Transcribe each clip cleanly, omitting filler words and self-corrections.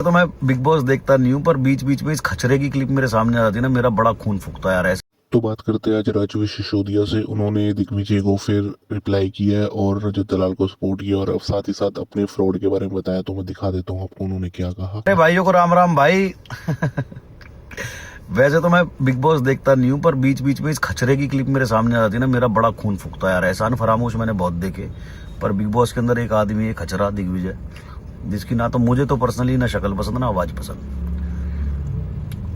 तो मैं big boss देखता नहीं हूँ, पर बीच बीच में इस खचरे की क्लिप मेरे सामने आ जाती है ना, मेरा बड़ा खून फूकता है यार ऐसे। तो बात करते हैं आज राजवी सिसोदिया से। उन्होंने दिग्विजय को फिर रिप्लाई किया है और रजत दलाल को सपोर्ट किया और अब साथ ही साथ अपने फ्रॉड के बारे में बताया। तो मैं दिखा देता हूँ आपको उन्होंने क्या कहा। अरे भाइयों को राम राम भाई। वैसे तो मैं बिग बॉस देखता नहीं हूँ, पर बीच बीच में इस खचरे की क्लिप मेरे सामने आ जाती है ना, मेरा बड़ा खून फूकता है यार। एहसान फरामोश मैंने बहुत देखे, पर बिग बॉस के अंदर एक आदमी है खचरा दिग्विजय, जिसकी ना तो मुझे तो पर्सनली ना शक्ल पसंद ना आवाज पसंद।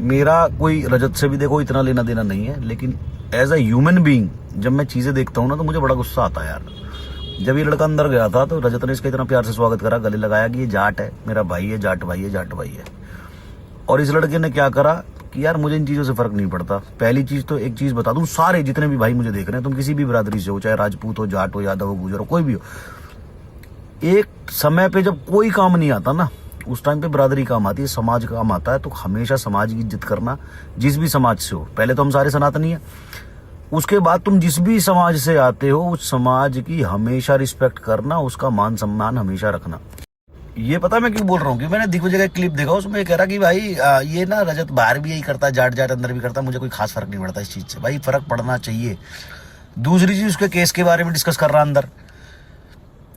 मेरा कोई रजत से भी देखो इतना लेना देना नहीं है, लेकिन एज अ ह्यूमन बीइंग जब मैं चीजें देखता हूँ ना तो मुझे बड़ा गुस्सा आता है यार। जब ये लड़का अंदर गया था तो रजत ने इसका इतना प्यार से स्वागत करा, गले लगाया कि ये जाट है, मेरा भाई है, जाट भाई है, जाट भाई है। और इस लड़के ने क्या करा कि यार मुझे इन चीजों से फर्क नहीं पड़ता। पहली चीज तो एक चीज बता दूं, सारे जितने भी भाई मुझे देख रहे हैं, तुम किसी भी बिरादरी से हो, चाहे राजपूत हो, जाट हो, यादव हो, गुजर हो, कोई भी हो, एक समय पे जब कोई काम नहीं आता ना, उस टाइम पे बिरादरी काम आती है, समाज काम आता है। तो हमेशा समाज की इज्जत करना, जिस भी समाज से हो। पहले तो हम सारे सनातनी है, उसके बाद तुम जिस भी समाज से आते हो उस समाज की हमेशा रिस्पेक्ट करना, उसका मान सम्मान हमेशा रखना। ये पता मैं क्यों बोल रहा हूँ कि मैंने दिग्विजय का क्लिप देखा, उसमें ये कह रहा कि भाई ये ना रजत बाहर भी यही करता है, जाट जाट अंदर भी करता है, मुझे कोई खास फर्क नहीं पड़ता इस चीज से। भाई फर्क पड़ना चाहिए। दूसरी चीज, उसके केस के बारे में डिस्कस कर रहा अंदर।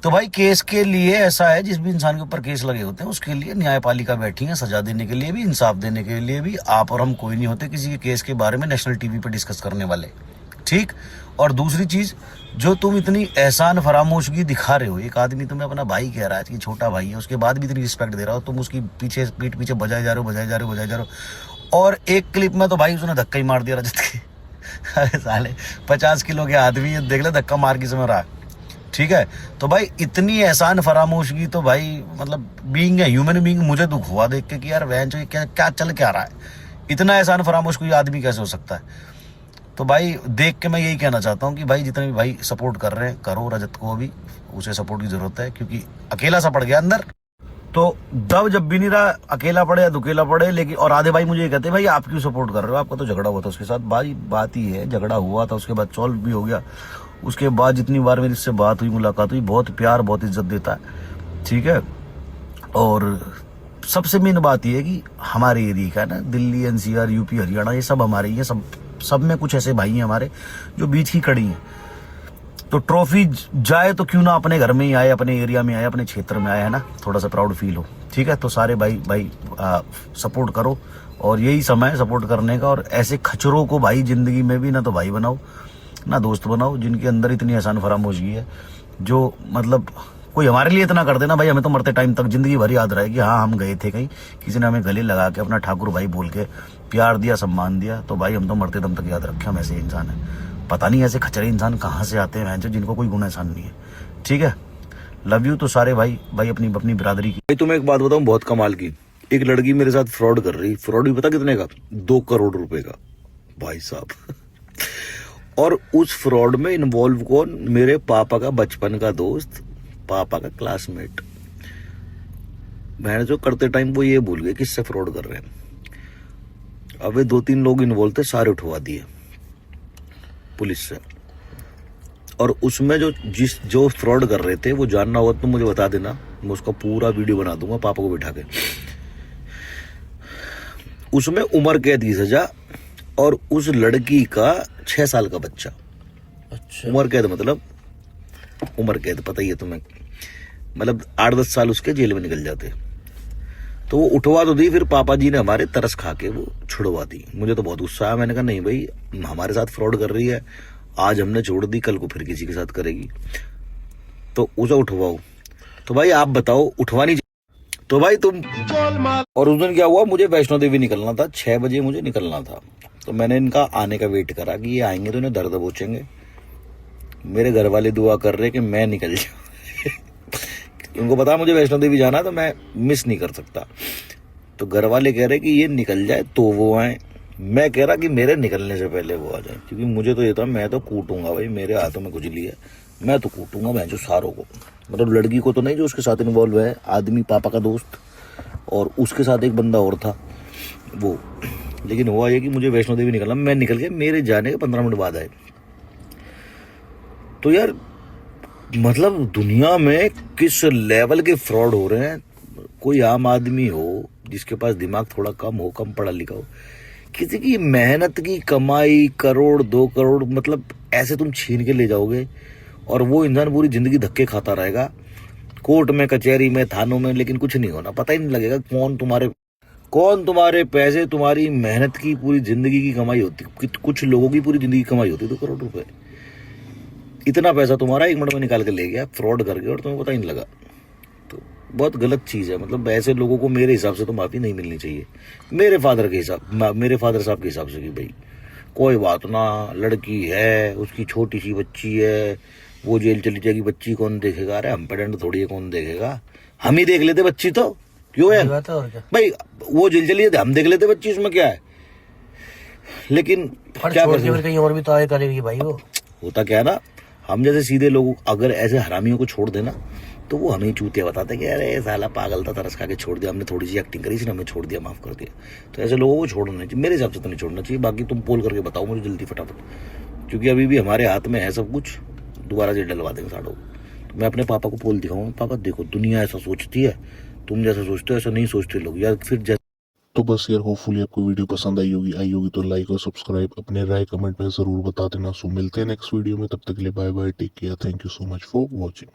तो भाई केस के लिए ऐसा है, जिस भी इंसान के ऊपर केस लगे होते हैं उसके लिए न्यायपालिका बैठी है, सजा देने के लिए भी, इंसाफ देने के लिए भी। आप और हम कोई नहीं होते किसी के केस के बारे में नेशनल टीवी पे डिस्कस करने वाले, ठीक। और दूसरी चीज, जो तुम इतनी एहसान फरामोशगी दिखा रहे हो, एक आदमी तुम्हें अपना भाई कह रहा है कि छोटा भाई है, उसके बाद भी इतनी रिस्पेक्ट दे रहा हो, तुम उसकी पीछे पीठ पीछे बजाए जा रहे हो, बजाए जा रहे हो, बजाए जा रहे हो। और एक क्लिप में तो भाई उसने धक्का ही मार दिया रजत के। अरे साले 50 किलो के आदमी है, देख ले धक्का मार किस में रहा, ठीक है। तो भाई इतनी एहसान फरामोशगी तो भाई मतलब बीइंग है ह्यूमन बीइंग, मुझे दुख हुआ देख के कि यार वह क्या क्या चल क्या रहा है, इतना एहसान फरामोश कोई आदमी कैसे हो सकता है। तो भाई देख के मैं यही कहना चाहता हूँ कि भाई जितने भी भाई सपोर्ट कर रहे हैं, करो रजत को भी, उसे सपोर्ट की जरूरत है, क्योंकि अकेला सा पड़ गया अंदर। तो दब जब भी नहीं रहा, अकेला पड़े या दुकेला पड़े। लेकिन और आधे भाई मुझे ये कहते हैं भाई आप क्यों सपोर्ट कर रहे हो, आपका तो झगड़ा हुआ था उसके साथ। भाई बात ही है, झगड़ा हुआ था, उसके बाद सॉल्व भी हो गया। उसके बाद जितनी बार मेरी इससे बात हुई, मुलाकात हुई, बहुत प्यार बहुत इज्जत देता है, ठीक है। और सबसे मेन बात यह है कि हमारे एरिया का है ना, दिल्ली, एनसीआर, यूपी, हरियाणा, ये सब हमारे ही है। सब में कुछ ऐसे भाई हैं हमारे जो बीच की कड़ी हैं। तो ट्रॉफी जाए तो क्यों ना अपने घर में ही आए, अपने एरिया में आए, अपने क्षेत्र में आए, है ना, थोड़ा सा प्राउड फील हो, ठीक है। तो सारे भाई सपोर्ट करो, और यही समय है सपोर्ट करने का। और ऐसे खचरों को भाई जिंदगी में भी ना तो भाई बनाओ ना दोस्त बनाओ, जिनके अंदर इतनी आसान फरामोशगी है, जो मतलब कोई हमारे लिए इतना कर देना भाई, हमें तो मरते टाइम तक जिंदगी भर याद रहेगी। हाँ हम गए थे कहीं, किसी ने हमें गले लगा के अपना ठाकुर भाई बोल के प्यार दिया, सम्मान दिया, तो भाई हम तो मरते दम तक याद रखे हम ऐसे इंसान है। पता नहीं ऐसे खचरे इंसान कहाँ से आते हैं जो जिनको कोई गुण एहसान नहीं है, ठीक है। लव यू तो सारे भाई अपनी अपनी बिरादरी की। तुम्हें एक बात बताऊं बहुत कमाल की, एक लड़की मेरे साथ फ्रॉड कर रही, फ्रॉड भी पता कितने का, 2 करोड़ रुपए का भाई साहब। और उस फ्रॉड में इन्वॉल्व कौन, मेरे पापा का बचपन का दोस्त, पापा का क्लासमेट। बहन जो करते टाइम वो ये भूल गए किससे फ्रॉड कर रहे हैं। अब वे 2-3 लोग इन्वॉल्व थे, सारे उठवा दिए पुलिस से। और उसमें जो फ्रॉड कर रहे थे, वो जानना होगा तो मुझे बता देना, मैं उसका पूरा वीडियो बना दूंगा पापा को बिठा के। उसमें उम्र कैद की सजा, और उस लड़की का 6 साल का बच्चा। अच्छा। उम्र कैद मतलब उम्र कैद पता ही है तुम्हें, मतलब 8-10 साल उसके जेल में निकल जाते। तो वो उठवा तो दी, फिर पापा जी ने हमारे तरस खा के वो छुड़वा दी। मुझे तो बहुत गुस्सा आया, मैंने कहा नहीं भाई, हमारे साथ फ्रॉड कर रही है, आज हमने छोड़ दी, कल को फिर किसी के साथ करेगी, तो उसे उठवाओ। तो भाई आप बताओ, उठवानी तो भाई तुम। और उस दिन क्या हुआ, मुझे वैष्णो देवी निकलना था, 6 बजे मुझे निकलना था। तो मैंने इनका आने का वेट करा कि ये आएंगे तो इन्हें दर्द पहुंचेंगे। मेरे घर वाले दुआ कर रहे कि मैं निकल जाऊं। उनको पता मुझे वैष्णो देवी जाना, तो मैं मिस नहीं कर सकता। तो घर वाले कह रहे कि ये निकल जाए तो वो आए, मैं कह रहा कि मेरे निकलने से पहले वो आ जाए, क्योंकि मुझे तो ये था मैं तो कूटूंगा भाई, मेरे हाथों में खुजली है, मैं तो कूटूंगा मैं जो सारों को, मतलब लड़की को तो नहीं, जो उसके साथ इन्वॉल्व है, आदमी पापा का दोस्त, और उसके साथ एक बंदा और था वो। लेकिन हुआ ये कि मुझे वैष्णो देवी निकलना, मैं निकल गया, मेरे जाने के 15 मिनट बाद आए। तो यार मतलब दुनिया में किस लेवल के फ्रॉड हो रहे हैं, कोई आम आदमी हो जिसके पास दिमाग थोड़ा कम हो, कम पढ़ा लिखा हो, किसी की मेहनत की कमाई करोड़ 2 करोड़ मतलब ऐसे तुम छीन के ले जाओगे और वो इंसान पूरी जिंदगी धक्के खाता रहेगा कोर्ट में, कचहरी में, थानों में, लेकिन कुछ नहीं होना। पता ही नहीं लगेगा कौन तुम्हारे पैसे, तुम्हारी मेहनत की पूरी जिंदगी की कमाई होती। कुछ लोगों की पूरी जिंदगी की कमाई होती 2 करोड़ रुपए। इतना पैसा तुम्हारा 1 मिनट में निकाल के ले गया फ्रॉड करके और तुम्हें पता ही नहीं लगा। तो बहुत गलत चीज़ है। मतलब ऐसे लोगों को मेरे हिसाब से तो माफ़ी नहीं मिलनी चाहिए। मेरे फादर साहब के हिसाब से कि भाई कोई बात ना, लड़की है, उसकी छोटी सी बच्ची है, वो जेल चली जाएगी, बच्ची कौन देखेगा? अरे हम पेडेंट थोड़ी है, कौन देखेगा? हम ही देख लेते बच्ची तो, क्यों है भाई? वो जेल चली जाती, हम देख लेते बच्ची, उसमें क्या है? लेकिन क्या कर सकते, कहीं और भी तो आए करेगी भाई। वो होता क्या है ना, हम जैसे सीधे लोग अगर ऐसे हरामियों को छोड़ देना तो वो हमें चूतिया बताते हैं कि अरे साला पागल था, तरस खा के छोड़ दिया, हमने थोड़ी सी एक्टिंग करी, इसने हमें छोड़ दिया, माफ कर दिया। तो ऐसे लोगों को छोड़ना चाहिए, मेरे हिसाब से तो नहीं छोड़ना चाहिए। बाकी तुम पोल करके बताओ मुझे जल्दी फटाफट, क्योंकि अभी भी हमारे हाथ में है सब कुछ, दोबारा से डलवा देंगे साड़ों को। तो मैं अपने पापा को पोल दिखाऊंगा, पापा देखो दुनिया ऐसा सोचती है, तुम जैसा सोचते हो ऐसा नहीं सोचते लोग यार। फिर तो बस यार होपफुली आपको वीडियो पसंद आई होगी तो लाइक और सब्सक्राइब, अपने राय कमेंट में ज़रूर बता देना। सो मिलते हैं नेक्स्ट वीडियो में, तब तक के लिए bye bye, take care, thank you so much for watching.